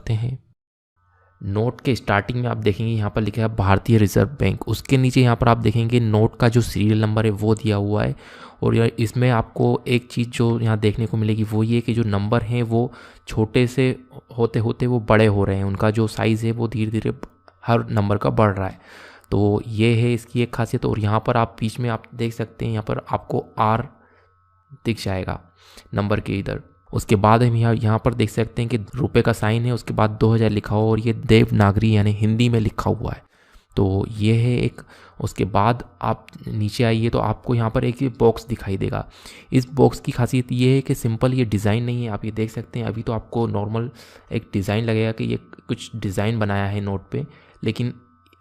करते हैं। नोट के स्टार्टिंग में आप देखेंगे यहाँ पर लिखा है भारतीय रिजर्व बैंक। उसके नीचे यहाँ पर आप देखेंगे नोट का जो सीरियल नंबर है वो दिया हुआ है। और इसमें आपको एक चीज़ जो यहाँ देखने को मिलेगी वो ये कि जो नंबर हैं वो छोटे से होते होते वो बड़े हो रहे हैं, उनका जो साइज़ है वो धीरे धीरे हर नंबर का बढ़ रहा है। तो ये है इसकी एक खासियत। और यहाँ पर आप बीच में आप देख सकते हैं यहाँ पर आपको आर दिख जाएगा नंबर के इधर। उसके बाद हम यहाँ पर देख सकते हैं कि रुपए का साइन है, उसके बाद 2000 लिखा हुआ और ये देवनागरी यानी हिंदी में लिखा हुआ है। तो ये है एक। उसके बाद आप नीचे आइए तो आपको यहाँ पर एक बॉक्स दिखाई देगा। इस बॉक्स की खासियत ये है कि सिंपल ये डिज़ाइन नहीं है, आप ये देख सकते हैं। अभी तो आपको नॉर्मल एक डिज़ाइन लगेगा कि ये कुछ डिज़ाइन बनाया है नोट पे, लेकिन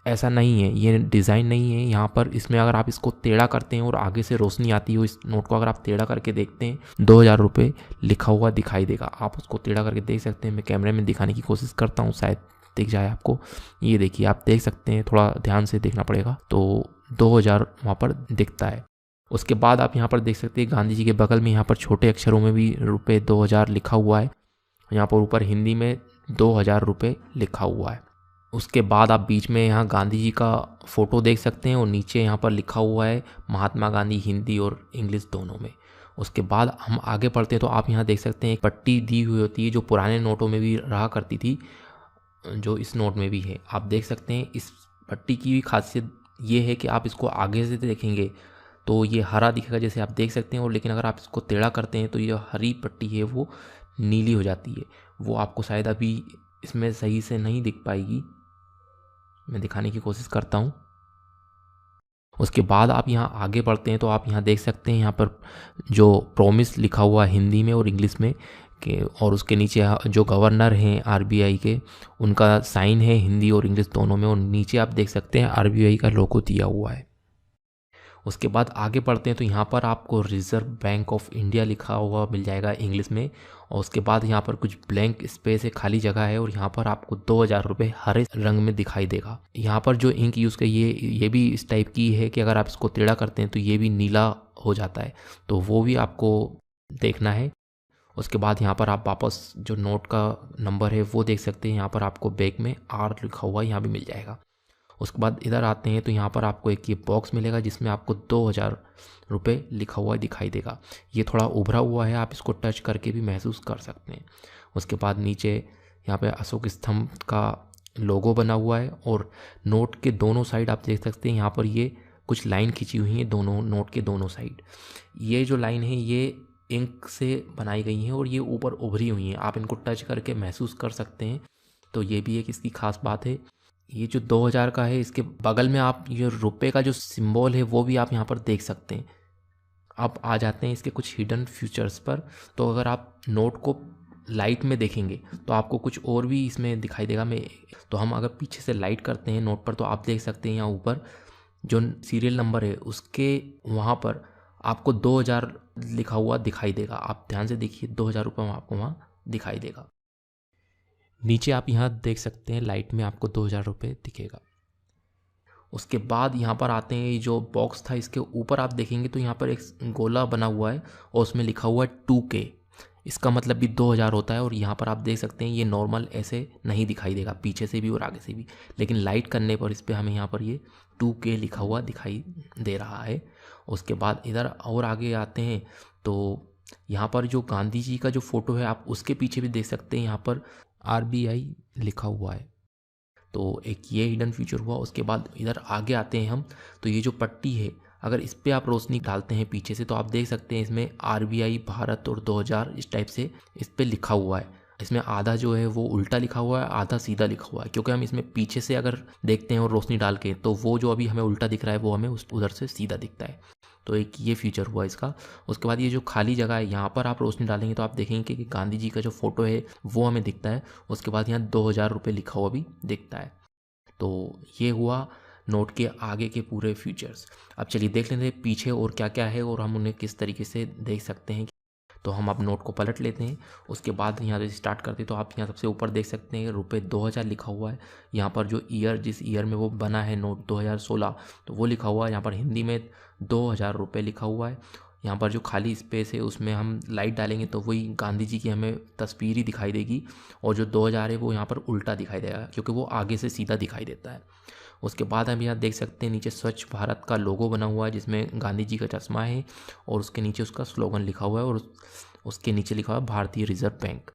ऐसा नहीं है, ये डिज़ाइन नहीं है। यहाँ पर इसमें अगर आप इसको टेढ़ा करते हैं और आगे से रोशनी आती हो इस नोट को अगर आप टेढ़ा करके देखते हैं 2000 रुपये लिखा हुआ दिखाई देगा। आप उसको टेढ़ा करके देख सकते हैं। मैं कैमरे में दिखाने की कोशिश करता हूँ, शायद दिख जाए आपको। ये देखिए, आप देख सकते हैं, थोड़ा ध्यान से देखना पड़ेगा। तो 2000 वहाँ पर दिखता है। उसके बाद आप यहाँ पर देख सकते हैं गांधी जी के बगल में यहाँ पर छोटे अक्षरों में भी रुपये 2000 लिखा हुआ है। यहाँ पर ऊपर हिंदी में 2000 रुपये लिखा हुआ है। उसके बाद आप बीच में यहाँ गांधी जी का फ़ोटो देख सकते हैं और नीचे यहाँ पर लिखा हुआ है महात्मा गांधी, हिंदी और इंग्लिश दोनों में। उसके बाद हम आगे बढ़ते हैं तो आप यहाँ देख सकते हैं एक पट्टी दी हुई होती है जो पुराने नोटों में भी रहा करती थी, जो इस नोट में भी है। आप देख सकते हैं इस पट्टी की भी खासियत ये है कि आप इसको आगे से देखेंगे तो ये हरा दिखेगा जैसे आप देख सकते हैं, और लेकिन अगर आप इसको टेढ़ा करते हैं तो ये हरी पट्टी है वो नीली हो जाती है। वो आपको शायद अभी इसमें सही से नहीं दिख पाएगी, मैं दिखाने की कोशिश करता हूँ। उसके बाद आप यहाँ आगे बढ़ते हैं तो आप यहाँ देख सकते हैं यहाँ पर जो प्रॉमिस लिखा हुआ है हिंदी में और इंग्लिश में के, और उसके नीचे जो गवर्नर हैं आरबीआई के उनका साइन है हिंदी और इंग्लिश दोनों में, और नीचे आप देख सकते हैं आरबीआई का लोगो दिया हुआ है। उसके बाद आगे बढ़ते हैं तो यहाँ पर आपको रिजर्व बैंक ऑफ इंडिया लिखा हुआ मिल जाएगा इंग्लिश में, और उसके बाद यहाँ पर कुछ ब्लैंक स्पेस है, खाली जगह है, और यहाँ पर आपको 2000 रुपये हरे रंग में दिखाई देगा। यहाँ पर जो इंक यूज़ कर ये भी इस टाइप की है कि अगर आप इसको टेढ़ा करते हैं तो ये भी नीला हो जाता है, तो वो भी आपको देखना है। उसके बाद यहाँ पर आप वापस जो नोट का नंबर है वो देख सकते हैं। यहाँ पर आपको बैक में आर लिखा हुआ यहाँ भी मिल जाएगा। उसके बाद इधर आते हैं तो यहाँ पर आपको एक ये बॉक्स मिलेगा जिसमें आपको 2000 रुपये लिखा हुआ दिखाई देगा। ये थोड़ा उभरा हुआ है, आप इसको टच करके भी महसूस कर सकते हैं। उसके बाद नीचे यहाँ पे अशोक स्तंभ का लोगो बना हुआ है, और नोट के दोनों साइड आप देख सकते हैं यहाँ पर ये कुछ लाइन खींची हुई हैं दोनों नोट के दोनों साइड। ये जो लाइन है ये इंक से बनाई गई हैं और ये ऊपर उभरी हुई हैं, आप इनको टच करके महसूस कर सकते हैं। तो ये भी एक इसकी खास बात है। ये जो 2000 का है इसके बगल में आप ये रुपए का जो सिंबल है वो भी आप यहाँ पर देख सकते हैं। आप आ जाते हैं इसके कुछ हिडन फीचर्स पर। तो अगर आप नोट को लाइट में देखेंगे तो आपको कुछ और भी इसमें दिखाई देगा। तो हम अगर पीछे से लाइट करते हैं नोट पर तो आप देख सकते हैं यहाँ ऊपर जो सीरियल नंबर है उसके वहाँ पर आपको 2000 लिखा हुआ दिखाई देगा। आप ध्यान से देखिए, 2000 रुपये आपको वहाँ दिखाई देगा। नीचे आप यहाँ देख सकते हैं लाइट में आपको 2000 रुपये दिखेगा। उसके बाद यहाँ पर आते हैं, ये जो बॉक्स था इसके ऊपर आप देखेंगे तो यहाँ पर एक गोला बना हुआ है और उसमें लिखा हुआ है 2K। इसका मतलब भी 2000 होता है। और यहाँ पर आप देख सकते हैं ये नॉर्मल ऐसे नहीं दिखाई देगा, पीछे से भी और आगे से भी, लेकिन लाइट करने पर इस पर हमें यहाँ पर ये 2K लिखा हुआ दिखाई दे रहा है। उसके बाद इधर और आगे आते हैं तो यहाँ पर जो गांधी जी का जो फ़ोटो है आप उसके पीछे भी देख सकते हैं यहाँ पर RBI लिखा हुआ है। तो एक ये हिडन फीचर हुआ। उसके बाद इधर आगे आते हैं हम तो ये जो पट्टी है अगर इस पर आप रोशनी डालते हैं पीछे से तो आप देख सकते हैं इसमें RBI भारत और 2000 इस टाइप से इस पर लिखा हुआ है। इसमें आधा जो है वो उल्टा लिखा हुआ है, आधा सीधा लिखा हुआ है, क्योंकि हम इसमें पीछे से अगर देखते हैं और रोशनी डाल के तो वो जो अभी हमें उल्टा दिख रहा है वो हमें उधर से सीधा दिखता है। तो एक ये फीचर हुआ इसका। उसके बाद ये जो खाली जगह है यहाँ पर आप रोशनी डालेंगे तो आप देखेंगे कि गांधी जी का जो फ़ोटो है वो हमें दिखता है। उसके बाद यहाँ 2000 रुपये लिखा हुआ भी दिखता है। तो ये हुआ नोट के आगे के पूरे फीचर्स। अब चलिए देख लेते हैं पीछे और क्या क्या है और हम उन्हें किस तरीके से देख सकते हैं। तो हम अब नोट को पलट लेते हैं। उसके बाद यहाँ से स्टार्ट करते हैं तो आप यहाँ सबसे ऊपर देख सकते हैं रुपये 2000 लिखा हुआ है। यहाँ पर जो ईयर जिस ईयर में वो बना है नोट 2016 तो वो लिखा हुआ है। यहाँ पर हिंदी में 2000 रुपये लिखा हुआ है। यहाँ पर जो खाली स्पेस है उसमें हम लाइट डालेंगे तो वही गांधी जी की हमें तस्वीर ही दिखाई देगी, और जो 2000 है वो यहाँ पर उल्टा दिखाई देगा क्योंकि वो आगे से सीधा दिखाई देता है। उसके बाद हम यहाँ देख सकते हैं नीचे स्वच्छ भारत का लोगो बना हुआ है जिसमें गांधी जी का चश्मा है और उसके नीचे उसका स्लोगन लिखा हुआ है और उसके नीचे लिखा हुआ है भारतीय रिजर्व बैंक।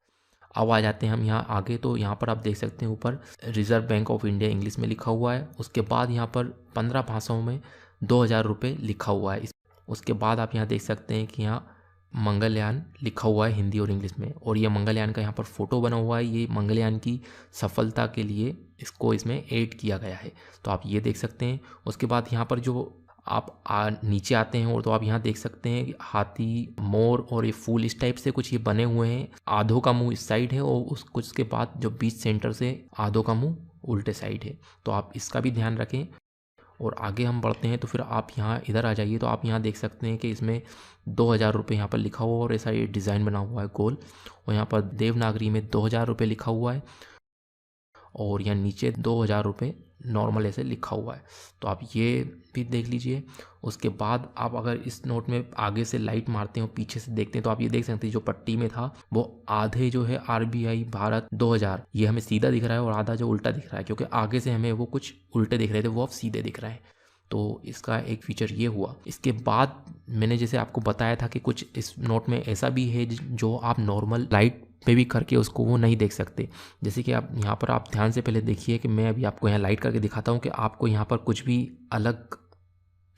अब आ जाते हैं हम यहाँ आगे, तो यहाँ पर आप देख सकते हैं ऊपर reserve bank of India English में लिखा हुआ है। उसके बाद यहाँ पर 15 भाषाओं में 2000 रुपये लिखा हुआ है। उसके बाद आप यहाँ देख सकते हैं कि यहाँ मंगलयान लिखा हुआ है हिंदी और इंग्लिश में, और ये मंगलयान का यहाँ पर फोटो बना हुआ है। ये मंगलयान की सफलता के लिए इसको इसमें ऐड किया गया है, तो आप ये देख सकते हैं। उसके बाद यहाँ पर जो आप नीचे आते हैं और तो आप यहाँ देख सकते हैं कि हाथी, मोर और ये फूल इस टाइप से कुछ ये बने हुए हैं। आधों का मुंह इस साइड है और उसके बाद जो बीच सेंटर से आधों का मुंह उल्टे साइड है, तो आप इसका भी ध्यान रखें। और आगे हम बढ़ते हैं तो फिर आप यहाँ इधर आ जाइए, तो आप यहाँ देख सकते हैं कि इसमें 2000 रुपये यहाँ पर लिखा हुआ और ऐसा ये डिज़ाइन बना हुआ है गोल, और यहाँ पर देवनागरी में 2000 रुपये लिखा हुआ है और यहाँ नीचे 2000 रुपये नॉर्मल ऐसे लिखा हुआ है, तो आप ये भी देख लीजिए। उसके बाद आप अगर इस नोट में आगे से लाइट मारते हैं और पीछे से देखते हैं तो आप ये देख सकते हैं जो पट्टी में था वो आधे जो है RBI भारत 2000 ये हमें सीधा दिख रहा है और आधा जो उल्टा दिख रहा है, क्योंकि आगे से हमें वो कुछ उल्टे दिख रहे थे वो अब सीधे दिख रहे हैं, तो इसका एक फीचर ये हुआ। इसके बाद मैंने जैसे आपको बताया था कि कुछ इस नोट में ऐसा भी है जो आप नॉर्मल लाइट पे भी करके उसको वो नहीं देख सकते। जैसे कि आप यहाँ पर आप ध्यान से पहले देखिए कि मैं अभी आपको यहाँ लाइट करके दिखाता हूँ कि आपको यहाँ पर कुछ भी अलग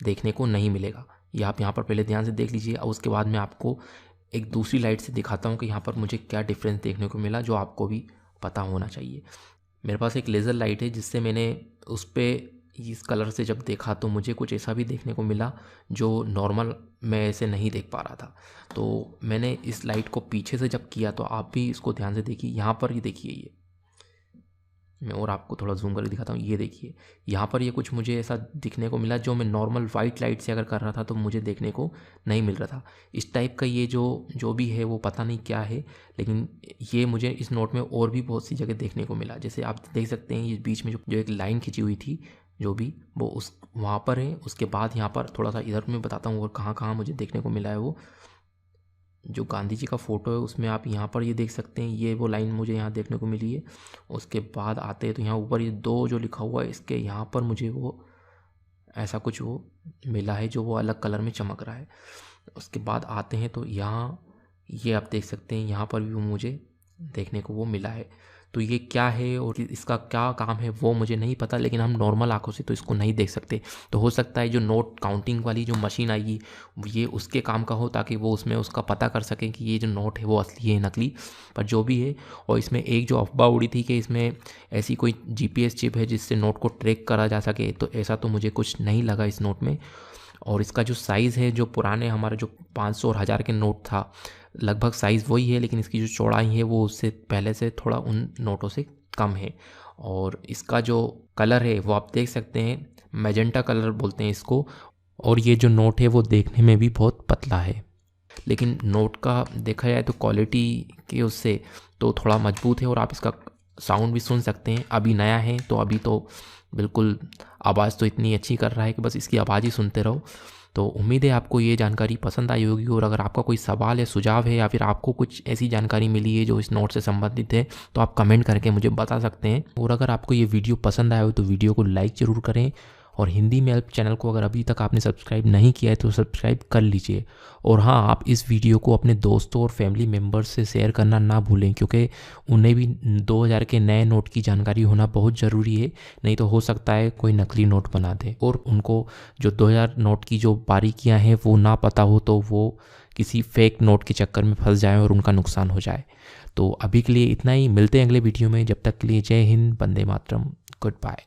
देखने को नहीं मिलेगा। ये आप यहाँ पर पहले ध्यान से देख लीजिए और उसके बाद मैं आपको एक दूसरी लाइट से दिखाता हूँ कि यहाँ पर मुझे क्या डिफरेंस देखने को मिला जो आपको भी पता होना चाहिए। मेरे पास एक लेज़र लाइट है जिससे मैंने उस पर इस कलर से जब देखा तो मुझे कुछ ऐसा भी देखने को मिला जो नॉर्मल मैं ऐसे नहीं देख पा रहा था। तो मैंने इस लाइट को पीछे से जब किया तो आप भी इसको ध्यान से देखिए। यहाँ पर ये देखिए, ये मैं और आपको थोड़ा जूम करके दिखाता हूँ। ये देखिए यहाँ पर ये कुछ मुझे ऐसा दिखने को मिला जो मैं नॉर्मल वाइट लाइट से अगर कर रहा था तो मुझे देखने को नहीं मिल रहा था। इस टाइप का ये जो भी है वो पता नहीं क्या है, लेकिन ये मुझे इस नोट में और भी बहुत सी जगह देखने को मिला। जैसे आप देख सकते हैं ये बीच में जो एक लाइन खिंची हुई थी जो भी वो उस वहाँ पर है। उसके बाद यहाँ पर थोड़ा सा इधर मैं बताता हूँ और कहाँ कहाँ मुझे देखने को मिला है। वो जो गांधी जी का फ़ोटो है उसमें आप यहाँ पर ये देख सकते हैं, ये वो लाइन मुझे यहाँ देखने को मिली है। उसके बाद आते हैं तो यहाँ ऊपर ये 2 जो लिखा हुआ है इसके यहाँ पर मुझे वो ऐसा कुछ वो मिला है जो वो अलग कलर में चमक रहा है। उसके बाद आते हैं तो यहाँ ये आप देख सकते हैं यहाँ पर भी मुझे देखने को वो मिला है। तो ये क्या है और इसका क्या काम है वो मुझे नहीं पता, लेकिन हम नॉर्मल आंखों से तो इसको नहीं देख सकते। तो हो सकता है जो नोट काउंटिंग वाली जो मशीन आएगी ये उसके काम का हो ताकि वो उसमें उसका पता कर सकें कि ये जो नोट है वो असली है नकली, पर जो भी है। और इसमें एक जो अफवाह उड़ी थी कि इसमें ऐसी कोई GPS चिप है जिससे नोट को ट्रैक करा जा सके, तो ऐसा तो मुझे कुछ नहीं लगा इस नोट में। और इसका जो साइज़ है जो पुराने हमारे जो 500 और 1000 के नोट था लगभग साइज़ वही है, लेकिन इसकी जो चौड़ाई है वो उससे पहले से थोड़ा उन नोटों से कम है। और इसका जो कलर है वो आप देख सकते हैं, मैजेंटा कलर बोलते हैं इसको। और ये जो नोट है वो देखने में भी बहुत पतला है, लेकिन नोट का देखा जाए तो क्वालिटी के उससे तो थोड़ा मजबूत है और आप इसका साउंड भी सुन सकते हैं। अभी नया है तो अभी तो बिल्कुल आवाज़ तो इतनी अच्छी कर रहा है कि बस इसकी आवाज़ ही सुनते रहो। तो उम्मीद है आपको ये जानकारी पसंद आई होगी, और अगर आपका कोई सवाल या सुझाव है या फिर आपको कुछ ऐसी जानकारी मिली है जो इस नोट से संबंधित है तो आप कमेंट करके मुझे बता सकते हैं। और अगर आपको ये वीडियो पसंद आया हो तो वीडियो को लाइक ज़रूर करें, और हिंदी में हेल्प चैनल को अगर अभी तक आपने सब्सक्राइब नहीं किया है तो सब्सक्राइब कर लीजिए। और हाँ, आप इस वीडियो को अपने दोस्तों और फैमिली मेम्बर्स से शेयर करना ना भूलें, क्योंकि उन्हें भी 2000 के नए नोट की जानकारी होना बहुत ज़रूरी है। नहीं तो हो सकता है कोई नकली नोट बना दे और उनको जो 2000 नोट की जो बारीकियाँ हैं वो ना पता हो तो वो किसी फेक नोट के चक्कर में फंस जाए और उनका नुकसान हो जाए। तो अभी के लिए इतना ही, मिलते हैं अगले वीडियो में। जब तक के लिए जय हिंद, वंदे मातरम, गुड बाय।